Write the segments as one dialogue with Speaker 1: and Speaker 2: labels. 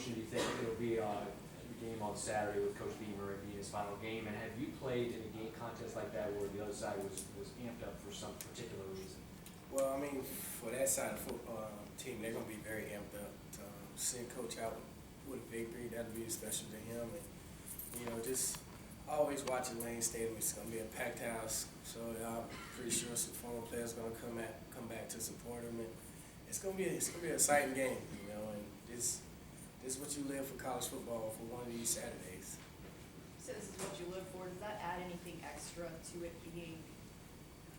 Speaker 1: fortunate you think it'll be a game on Saturday with Coach Beamer and being his final game? And have you played in a game contest like that where the other side was amped up for some particular reason?
Speaker 2: Well, I mean, for that side of the football team, they're going to be very amped up. To send Coach out with a victory, that'll be special to him. And, you know, just always watching Lane Stadium. It's going to be a packed house. So I'm pretty sure some former players are going to come back to support him. And it's going to be an exciting game, you know. And this is what you live for college football for one of these Saturdays.
Speaker 3: So this is what you live for. Does that add anything extra to it being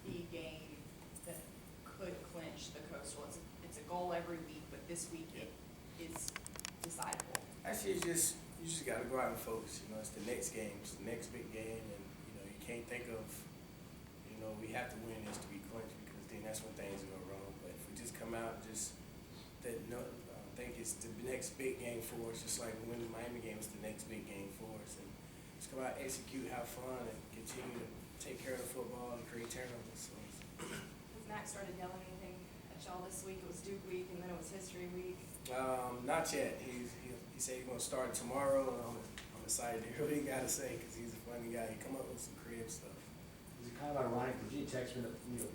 Speaker 3: the game that could clinch the Coastal? It's a goal every week, but this week it is decidable.
Speaker 2: Actually, you just got to go out and focus. You know, it's the next game, it's the next big game, and you know you can't think of, you know, we have to win this to be clinched because then that's when things go wrong. But if we just come out and just think it's the next big game for us, just like when the Miami game was the next big game for us, and just come out, execute, have fun, and continue to take care of the football and create turnovers. So.
Speaker 3: Has Max started yelling anything at y'all this week? It was Duke week, and then it was History week.
Speaker 2: Not yet. He said he's going to start tomorrow, and I'm excited to hear what he got to say because he's a funny guy. He come up with some creative stuff.
Speaker 1: Is it kind of ironic? Virginia Tech's been,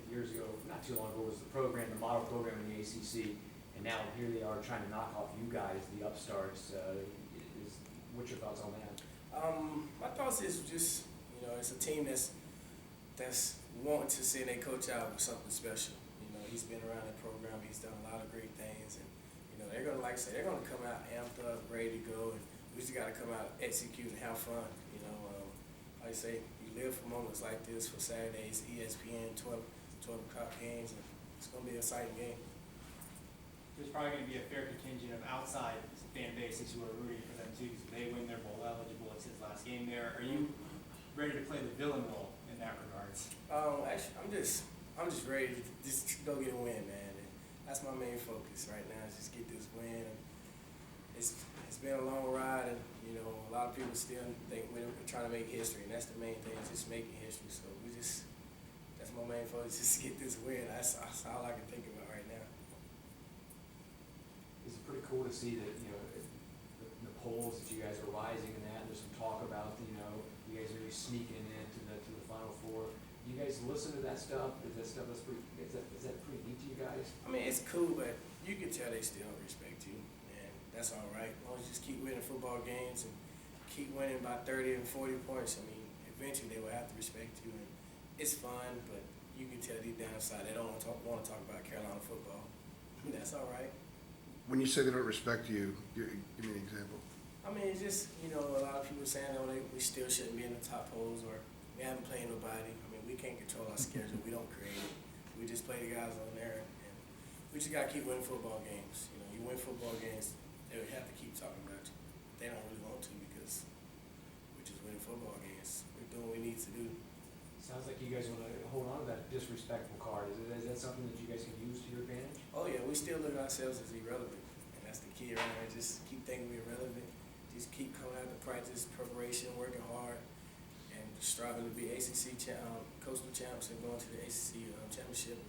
Speaker 1: years ago, not too long ago, was the model program in the ACC, and now here they are trying to knock off you guys, the upstarts. What's your thoughts on that?
Speaker 2: My thoughts is just, you know, it's a team that's wanting to send their coach out with something special. You know, he's been around the program. He's done a lot of great things, and you know, they're gonna, like I say, they're gonna come out amped up, ready to go, and we just gotta come out, execute, and have fun. You know, like I say, you live for moments like this for Saturdays, ESPN 12 o'clock games, and it's gonna be an exciting game.
Speaker 4: There's probably going to be a fair contingent of outside fan bases who are rooting for them too, because they win, they're bowl eligible. It's his last game there. Are you ready to play the villain role in that regards?
Speaker 2: Actually, I'm just ready to just go get a win, man. And that's my main focus right now. Is just get this win. And it's been a long ride, and you know, a lot of people still think we're trying to make history, and that's the main thing, just making history. So that's my main focus, just to get this win. That's all I can think about right now.
Speaker 1: It's pretty cool to see that, you know, the polls that you guys are rising and that. There's some talk about, you know, you guys are really sneaking into the Final Four. You guys listen to that stuff? Is that pretty neat to you guys?
Speaker 2: I mean, it's cool, but you can tell they still don't respect you, and that's all right. As long as you just keep winning football games and keep winning by 30 and 40 points, I mean, eventually they will have to respect you. And it's fun, but you can tell deep down inside they don't want to talk about Carolina football. And that's all right.
Speaker 5: When you say they don't respect you, give me an example.
Speaker 2: I mean, it's just, you know, a lot of people saying, oh, we still shouldn't be in the top polls, or we haven't played nobody. I mean, we can't control our schedule. We don't create it. We just play the guys on there, and we just got to keep winning football games. You know, you win football games, they would have to keep talking about you. They don't really want to because we're just winning football games. We're doing what we need to do.
Speaker 1: Sounds like you guys want to hold on to that disrespectful card. Is that something that you guys can use to your advantage?
Speaker 2: Oh, yeah, we still look at ourselves as irrelevant, and that's the key around here. Just keep thinking we're irrelevant. Just keep coming out to practice, preparation, working hard, and striving to be ACC coastal champs and going to the ACC championship,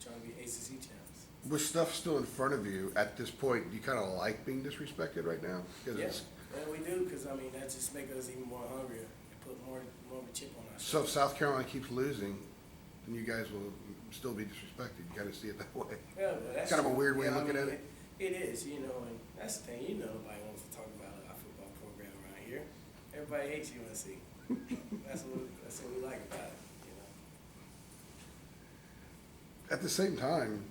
Speaker 2: trying to be ACC champs.
Speaker 5: With stuff still in front of you at this point, do you kind of like being disrespected right now?
Speaker 2: Yes, yeah, we do, because I mean that just makes us even more hungrier and put more of a chip on our
Speaker 5: So
Speaker 2: shoulder.
Speaker 5: if South Carolina keeps losing, then you guys will still be disrespected. You got to see it that way.
Speaker 2: Yeah, but that's
Speaker 5: Kind of a weird way
Speaker 2: yeah,
Speaker 5: of looking at it.
Speaker 2: It is, you know, and that's the thing. You know, nobody wants to talk about our football program around here. Everybody hates UNC. That's what we like about it, you know.
Speaker 5: At the same time,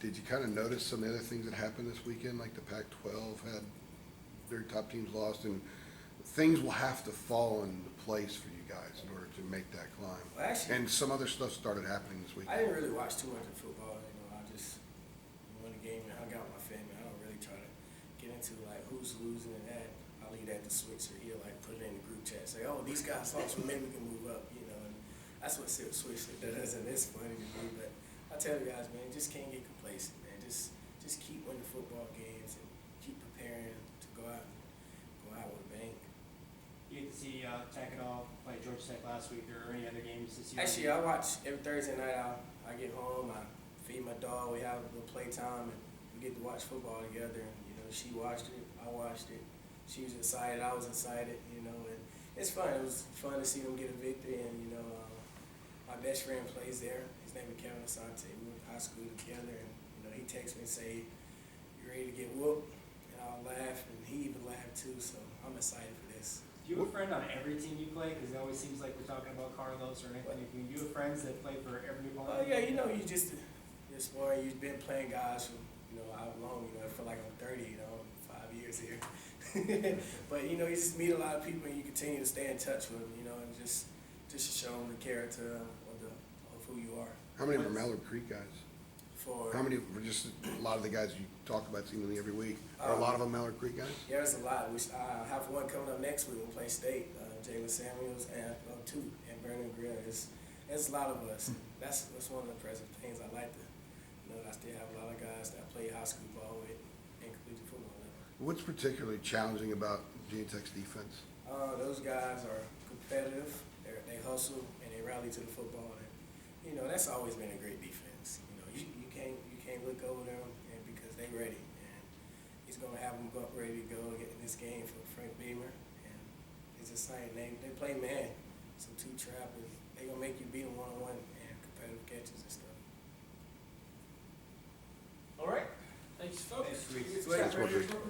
Speaker 5: did you kind of notice some of the other things that happened this weekend? Like the Pac-12 had their top teams lost, and things will have to fall into place for you guys in order to make that climb.
Speaker 2: Well, actually,
Speaker 5: And some other stuff started happening this weekend.
Speaker 2: I didn't really watch too much of football. You know, I just won the game and hung out with my family. I don't really try to get into like who's losing and that. I leave that to Switzer. He'll like put it in the group chat, say, "Oh, these guys lost, so maybe we can move up." You know, and that's what Switzer does, and it's funny to me. But I tell you guys, man, just can't get complacent, man. Just keep winning football games and keep preparing to go out with a bang.
Speaker 4: You get to see Tech at all play Georgia Tech last week, or any other games this year?
Speaker 2: Actually, I watch every Thursday night. I get home, I feed my dog, we have a little playtime, and we get to watch football together. And you know, she watched it, I watched it. she was excited, I was excited, you know, and it's fun. It was fun to see them get a victory, and you know, my best friend plays there. His name is Kevin Asante. We went to high school together, and you know, he texts me and say, "You ready to get whooped?" And I'll laugh, and he even laughed too. So I'm excited for this.
Speaker 4: Do you have a friend on every team you play? Because it always seems like we're talking about Carlos or Anthony. Do you have friends that play for every opponent?
Speaker 2: Oh yeah, you know, you just more. You've been playing guys from how long. You know, I feel like I'm 30. You know, 5 years here. But you know, you just meet a lot of people, and you continue to stay in touch with them. You know, and just to show them the character of who you are.
Speaker 5: How many were Mallard Creek guys?
Speaker 2: For
Speaker 5: How many were just a lot of the guys you talk about seemingly every week? Are a lot of them Mallard Creek guys?
Speaker 2: Yeah, there's a lot. I have one coming up next week. We'll play state. Jalen Samuels and two, and Vernon Greer. There's a lot of us. That's one of the impressive things I like to. I still have a lot of guys that I play high school ball with and collegiate football level.
Speaker 5: What's particularly challenging about Virginia Tech's defense?
Speaker 2: Those guys are competitive. They hustle and they rally to the football. And you know, that's always been a great defense. You know, you can't look over them and because they're ready. And he's gonna have them ready to go get in this game for Frank Beamer. And it's exciting. They play man, some two trap, and they gonna make you beat them one-on-one and competitive catches and stuff.
Speaker 1: All right. Thanks, folks.
Speaker 4: Thanks, Reese.
Speaker 1: Let's get
Speaker 5: Thanks,
Speaker 1: ready to
Speaker 5: Marquise.